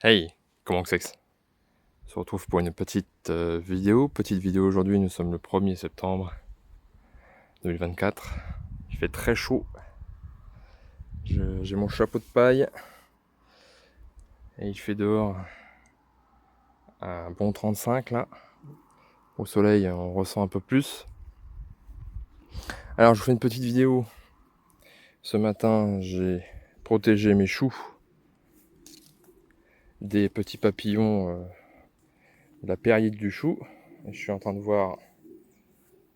Hey, comment que c'est que ça? On se retrouve pour une petite vidéo. Petite vidéo aujourd'hui, nous sommes le 1er septembre 2024. Il fait très chaud. J'ai mon chapeau de paille. Et il fait dehors un bon 35 là. Au soleil, on ressent un peu plus. Alors, je vous fais une petite vidéo. Ce matin, j'ai protégé mes choux des petits papillons de la période du chou. Et je suis en train de voir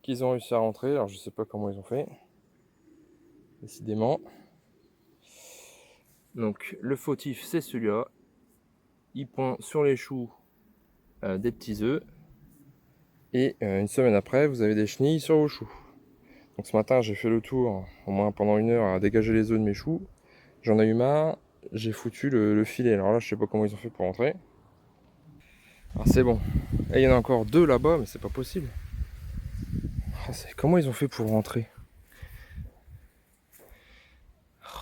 qu'ils ont réussi à rentrer. Alors, je sais pas comment ils ont fait. Décidément. Donc, le fautif, c'est celui-là. Il pond sur les choux des petits œufs. Et une semaine après, vous avez des chenilles sur vos choux. Donc ce matin, j'ai fait le tour, au moins pendant 1 heure, à dégager les œufs de mes choux. J'en ai eu marre, j'ai foutu le filet. Alors là, je sais pas comment ils ont fait pour rentrer. Alors c'est bon. Et il y en a encore 2 là-bas, mais c'est pas possible. Comment ils ont fait pour rentrer?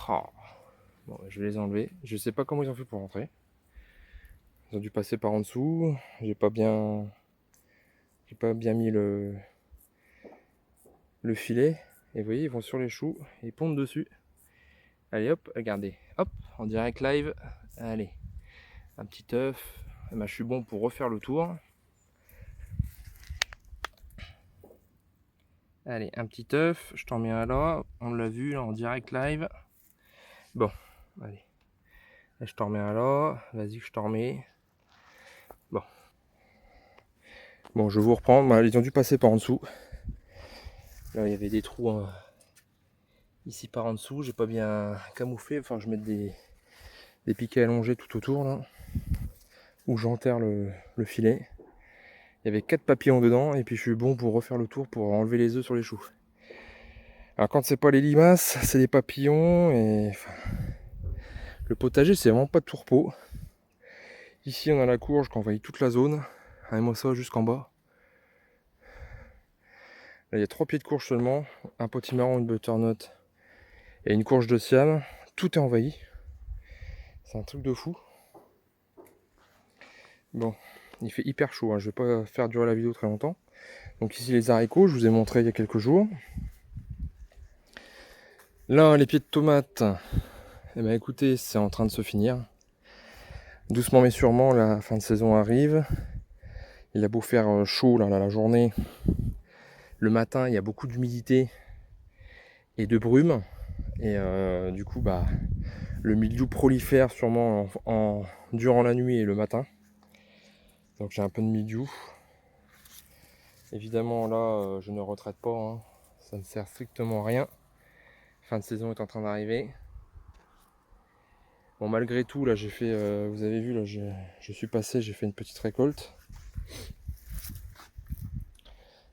Oh. Bon, je vais les enlever. Je sais pas comment ils ont fait pour rentrer. Ils ont dû passer par en dessous. J'ai pas bien mis le filet. Et vous voyez, ils vont sur les choux et ils pondent dessus. Allez hop, regardez. Hop, en direct live. Allez, un petit œuf. Je suis bon pour refaire le tour. Allez, un petit œuf. Je t'en mets un là. On l'a vu là, en direct live. Bon, allez. Là, je t'en remets un là. Vas-y, je t'en remets. Bon. Bon, je vais vous reprendre. Ils ont dû passer par en dessous. Là, il y avait des trous ici par en dessous. J'ai pas bien camouflé. Enfin, je mets des piquets allongés tout autour là. Où j'enterre le filet. Il y avait 4 papillons dedans. Et puis, je suis bon pour refaire le tour pour enlever les œufs sur les choux. Alors, quand c'est pas les limaces, c'est des papillons. Et enfin, le potager, c'est vraiment pas de tourpeau. Ici, on a la courge qui envahit toute la zone. Regardez-moi ça jusqu'en bas. Là, il y a 3 pieds de courge seulement. Un potimarron, une butternut et une courge de Siam. Tout est envahi. C'est un truc de fou. Bon, il fait hyper chaud. Je vais pas faire durer la vidéo très longtemps. Donc ici, les haricots, je vous ai montré il y a quelques jours. Là, les pieds de tomates. Eh ben, écoutez, c'est en train de se finir. Doucement mais sûrement, la fin de saison arrive. Il a beau faire chaud là, la journée. Le matin, il y a beaucoup d'humidité et de brume. Et du coup, le mildiou prolifère sûrement durant la nuit et le matin. Donc j'ai un peu de mildiou. Évidemment, là, je ne retraite pas. Hein. Ça ne sert strictement à rien. Fin de saison est en train d'arriver. Bon, malgré tout, là, j'ai fait, vous avez vu, là, je suis passé, j'ai fait une petite récolte.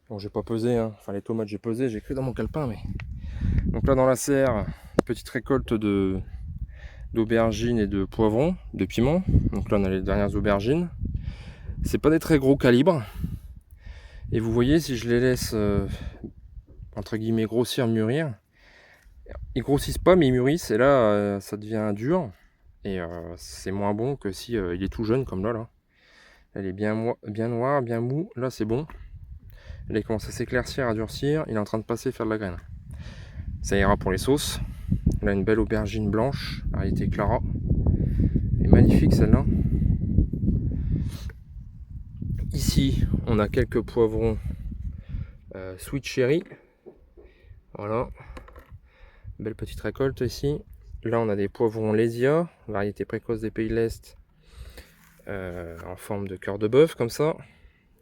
Bon, j'ai pas pesé, hein. Enfin les tomates j'ai pesé, j'ai cru dans mon calepin, mais. Donc là dans la serre, petite récolte d'aubergines et de poivrons, de piments. Donc là on a les dernières aubergines. C'est pas des très gros calibres. Et vous voyez, si je les laisse entre guillemets grossir, mûrir, ils grossissent pas mais ils mûrissent et là ça devient dur. Et c'est moins bon que si il est tout jeune comme là. Elle est bien noire, bien mou. Là c'est bon. Là il commence à s'éclaircir, à durcir. Il est en train de passer faire de la graine. Ça ira pour les sauces. Là une belle aubergine blanche, variété Clara. Elle est magnifique celle-là. Ici on a quelques poivrons sweet cherry. Voilà. Belle petite récolte ici. Là on a des poivrons Lesia, variété précoce des pays de l'Est, en forme de cœur de bœuf comme ça.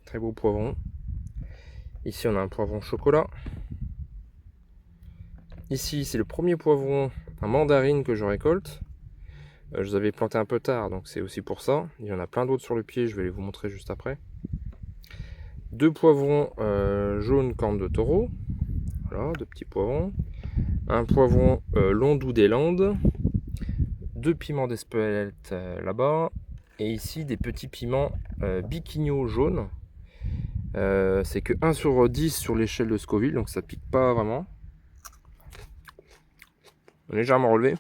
Très beau poivron. Ici on a un poivron chocolat. Ici c'est le premier poivron, un mandarine que je récolte. Je les avais plantés un peu tard, donc c'est aussi pour ça. Il y en a plein d'autres sur le pied, je vais vous montrer juste après. 2 poivrons jaunes cornes de taureau. Voilà, 2 petits poivrons. Un poivron Londou des Landes. 2 piments d'Espelette là-bas. Et ici des petits piments biquigno jaunes. C'est que 1 sur 10 sur l'échelle de Scoville, donc ça pique pas vraiment. Légèrement relevé.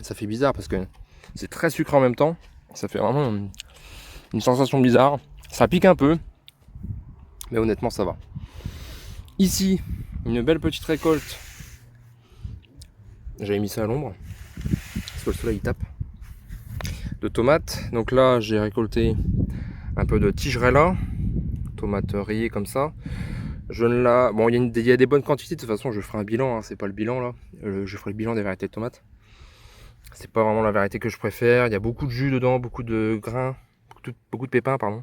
Ça fait bizarre parce que C'est très sucré en même temps. Ça fait vraiment une sensation bizarre. Ça pique un peu, mais honnêtement ça va. Ici, une belle petite récolte. J'avais mis ça à l'ombre, parce que le soleil tape. De tomates. Donc là, j'ai récolté un peu de tigerella, tomates rayées comme ça. Je ne la... Bon, il y a des bonnes quantités. De toute façon, je ferai un bilan. Hein, c'est pas le bilan là. Je ferai le bilan des variétés de tomates. C'est pas vraiment la variété que je préfère. Il y a beaucoup de jus dedans, beaucoup de grains, beaucoup de pépins, pardon.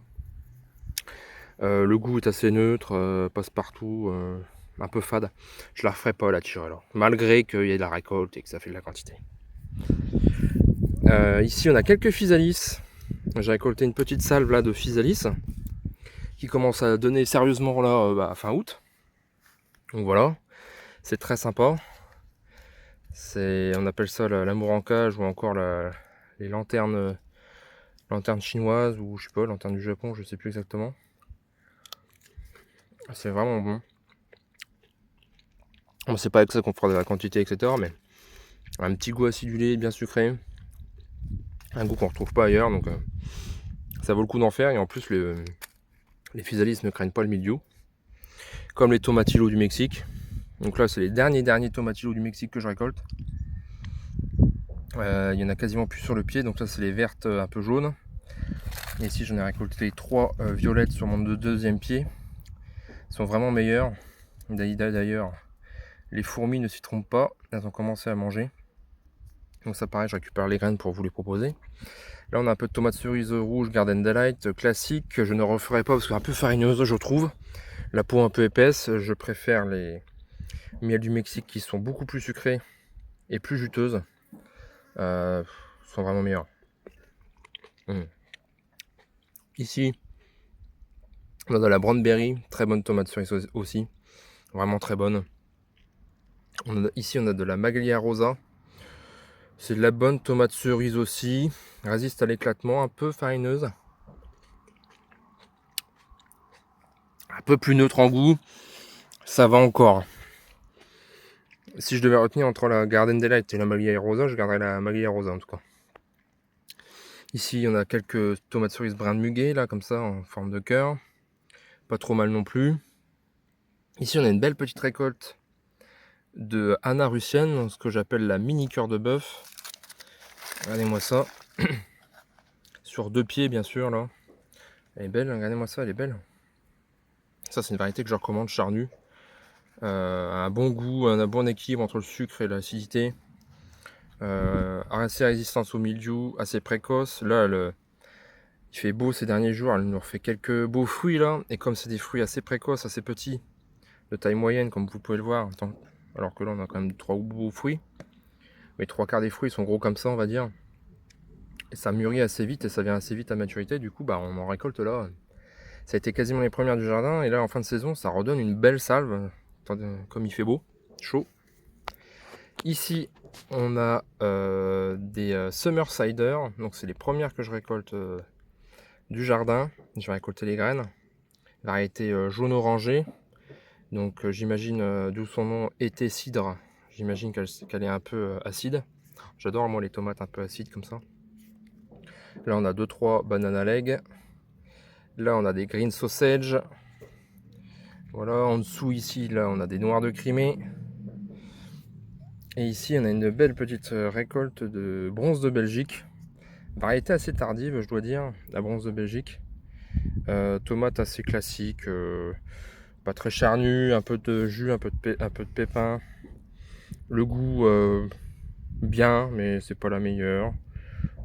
Le goût est assez neutre, passe partout, un peu fade. Je la referai pas la tigerella, malgré qu'il y ait de la récolte et que ça fait de la quantité. Ici, on a quelques physalis. J'ai récolté une petite salve là de physalis qui commence à donner sérieusement là fin août. Donc voilà, c'est très sympa. On appelle ça l'amour en cage ou encore les lanternes chinoises ou je sais pas, lanternes du Japon, je sais plus exactement. C'est vraiment bon. Bon, c'est pas avec ça qu'on fera de la quantité, etc. Mais un petit goût acidulé, bien sucré. Un goût qu'on retrouve pas ailleurs, donc ça vaut le coup d'en faire. Et en plus, les physalis ne craignent pas le mildiou. Comme les tomatillos du Mexique. Donc là, c'est les derniers tomatillos du Mexique que je récolte. Il y en a quasiment plus sur le pied, donc ça c'est les vertes un peu jaunes. Et ici j'en ai récolté 3 violettes sur mon deuxième pied. Elles sont vraiment meilleures. D'ailleurs, les fourmis ne s'y trompent pas, elles ont commencé à manger. Donc ça pareil, je récupère les graines pour vous les proposer. Là on a un peu de tomates cerises rouges Garden Delight classique, que je ne referai pas parce que c'est un peu farineuse je trouve. La peau un peu épaisse, je préfère les miels du Mexique qui sont beaucoup plus sucrés et plus juteuses. Sont vraiment meilleures. Ici, on a de la Brownberry, très bonne tomate cerise aussi, vraiment très bonne. Ici, on a de la Maglia Rosa, c'est de la bonne tomate cerise aussi, résiste à l'éclatement, un peu farineuse, un peu plus neutre en goût, ça va encore. Si je devais retenir entre la Garden Delight et la Maglia Rosa, je garderais la Maglia Rosa en tout cas. Ici, on a quelques tomates cerises brun de muguet, là, comme ça, en forme de cœur. Pas trop mal non plus. Ici, on a une belle petite récolte de Anna Russienne, ce que j'appelle la mini cœur de bœuf. Regardez-moi ça. Sur 2 pieds, bien sûr, là. Elle est belle, regardez-moi ça, elle est belle. Ça, c'est une variété que je recommande, charnue. Un bon goût, un bon équilibre entre le sucre et l'acidité. Assez résistance au mildiou, assez précoce. Là, il fait beau ces derniers jours, elle nous refait quelques beaux fruits là. Et comme c'est des fruits assez précoces, assez petits, de taille moyenne, comme vous pouvez le voir, alors que là, on a quand même 3 beaux fruits. Mais 3/4 des fruits sont gros comme ça, on va dire. Et ça mûrit assez vite et ça vient assez vite à maturité. Du coup, on en récolte là. Ça a été quasiment les premières du jardin. Et là, en fin de saison, ça redonne une belle salve. Comme il fait beau, chaud. Ici, on a des Summer Cider. Donc, c'est les premières que je récolte du jardin. Je vais récolter les graines. Variété jaune-orangé. Donc, j'imagine, d'où son nom, été cidre. J'imagine qu'elle est un peu acide. J'adore, moi, les tomates un peu acides comme ça. Là, on a 2-3 banana leg. Là, on a des green sausage. Voilà, en dessous, ici, là, on a des noirs de Crimée. Et ici, on a une belle petite récolte de bronze de Belgique. Variété assez tardive, je dois dire, la bronze de Belgique. Tomate assez classique, pas très charnue, un peu de jus, un peu de pépins. Le goût, bien, mais c'est pas la meilleure.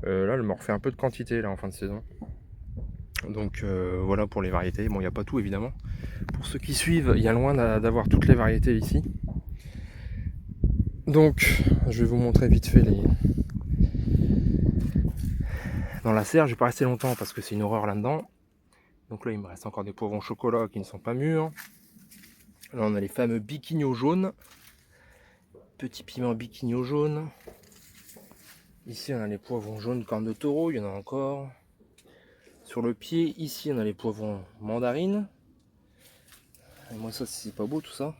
Là, elle me refait un peu de quantité là en fin de saison. Donc voilà pour les variétés. Bon, il n'y a pas tout évidemment. Pour ceux qui suivent, il y a loin d'avoir toutes les variétés ici. Donc, je vais vous montrer vite fait les. Dans la serre, je vais pas rester longtemps parce que c'est une horreur là-dedans. Donc là, il me reste encore des poivrons chocolat qui ne sont pas mûrs. Là, on a les fameux biquignos jaunes. Petits piments biquignos jaunes. Ici, on a les poivrons jaunes cornes de taureau, il y en a encore. Sur le pied, ici, on a les poivrons mandarines. Et moi, ça, c'est pas beau tout ça.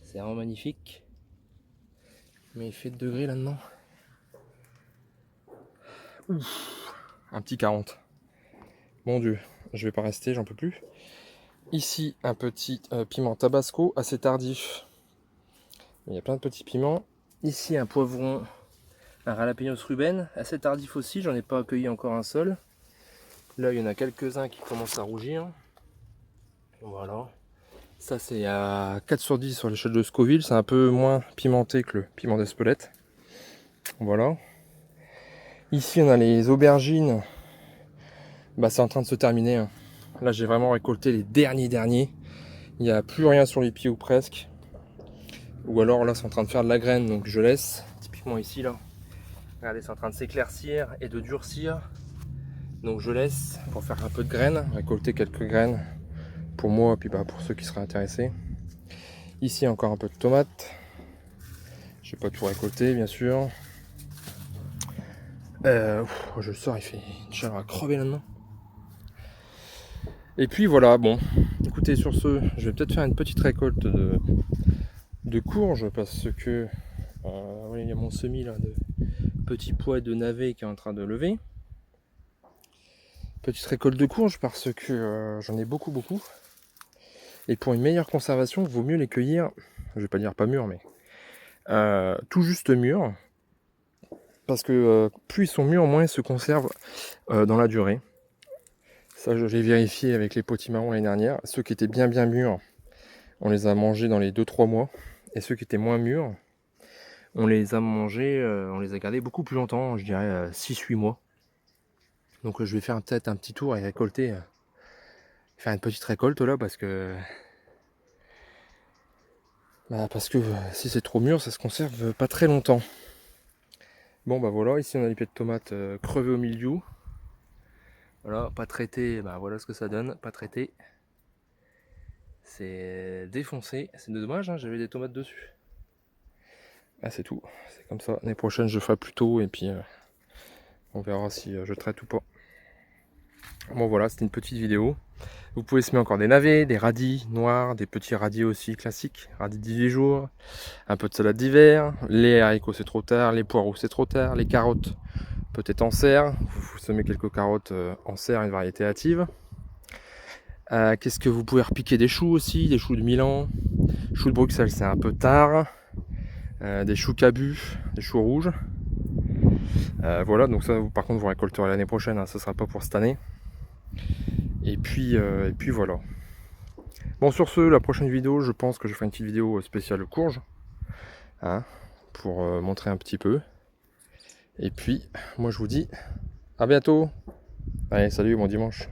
C'est vraiment magnifique. Mais il fait 2 degrés là-dedans. Ouf, un petit 40. Mon Dieu, je vais pas rester, j'en peux plus. Ici, un petit piment tabasco assez tardif. Il y a plein de petits piments. Ici, un poivron, un jalapenos ruben, assez tardif aussi. J'en ai pas accueilli encore un seul. Là, il y en a quelques-uns qui commencent à rougir. Voilà. Ça, c'est à 4 sur 10 sur l'échelle de Scoville. C'est un peu moins pimenté que le piment d'Espelette. Voilà. Ici, on a les aubergines. Bah, c'est en train de se terminer, hein. Là, j'ai vraiment récolté les derniers. Il n'y a plus rien sur les pieds ou presque. Ou alors là, c'est en train de faire de la graine, donc je laisse. Typiquement ici, là. Regardez, c'est en train de s'éclaircir et de durcir. Donc je laisse pour faire un peu de graines, récolter quelques graines pour moi, puis bah, pour ceux qui seraient intéressés. Ici, encore un peu de tomates. Je vais pas tout récolter, bien sûr. Je le sors, il fait une chaleur à crever là-dedans. Et puis voilà, bon, écoutez, sur ce, je vais peut-être faire une petite récolte de courges parce que oui, il y a mon semis là de petits pois de navets qui est en train de lever. Petite récolte de courges parce que j'en ai beaucoup. Et pour une meilleure conservation, il vaut mieux les cueillir, je vais pas dire pas mûrs, mais tout juste mûrs. Parce que plus ils sont mûrs, moins ils se conservent dans la durée. Ça, je l'ai vérifié avec les potimarrons l'année dernière. Ceux qui étaient bien mûrs, on les a mangés dans les 2-3 mois. Et ceux qui étaient moins mûrs, on les a mangés, on les a gardés beaucoup plus longtemps, je dirais 6-8 mois. Donc je vais faire peut-être un petit tour et récolter, faire une petite récolte là parce que si c'est trop mûr, ça se conserve pas très longtemps. Bon bah voilà, ici on a les pieds de tomates crevés au milieu. Voilà, pas traité, bah voilà ce que ça donne, pas traité. C'est défoncé, c'est dommage, hein, j'avais des tomates dessus. Ah c'est tout, c'est comme ça. L'année prochaine je ferai plus tôt et puis on verra si je traite ou pas. Bon voilà, c'était une petite vidéo. Vous pouvez semer encore des navets, des radis noirs, des petits radis aussi classiques, radis 18 jours, un peu de salade d'hiver, les haricots c'est trop tard, les poireaux c'est trop tard, les carottes peut-être en serre, vous semez quelques carottes en serre, une variété hâtive. Qu'est-ce que vous pouvez repiquer? Des choux aussi, des choux de Milan, choux de Bruxelles c'est un peu tard, des choux cabus, des choux rouges. Voilà, donc ça par contre vous récolterez l'année prochaine, hein, ça sera pas pour cette année. Et puis voilà. Bon sur ce, la prochaine vidéo, je pense que je ferai une petite vidéo spéciale courge, hein, pour montrer un petit peu. Et puis moi je vous dis à bientôt. Allez, salut, bon dimanche.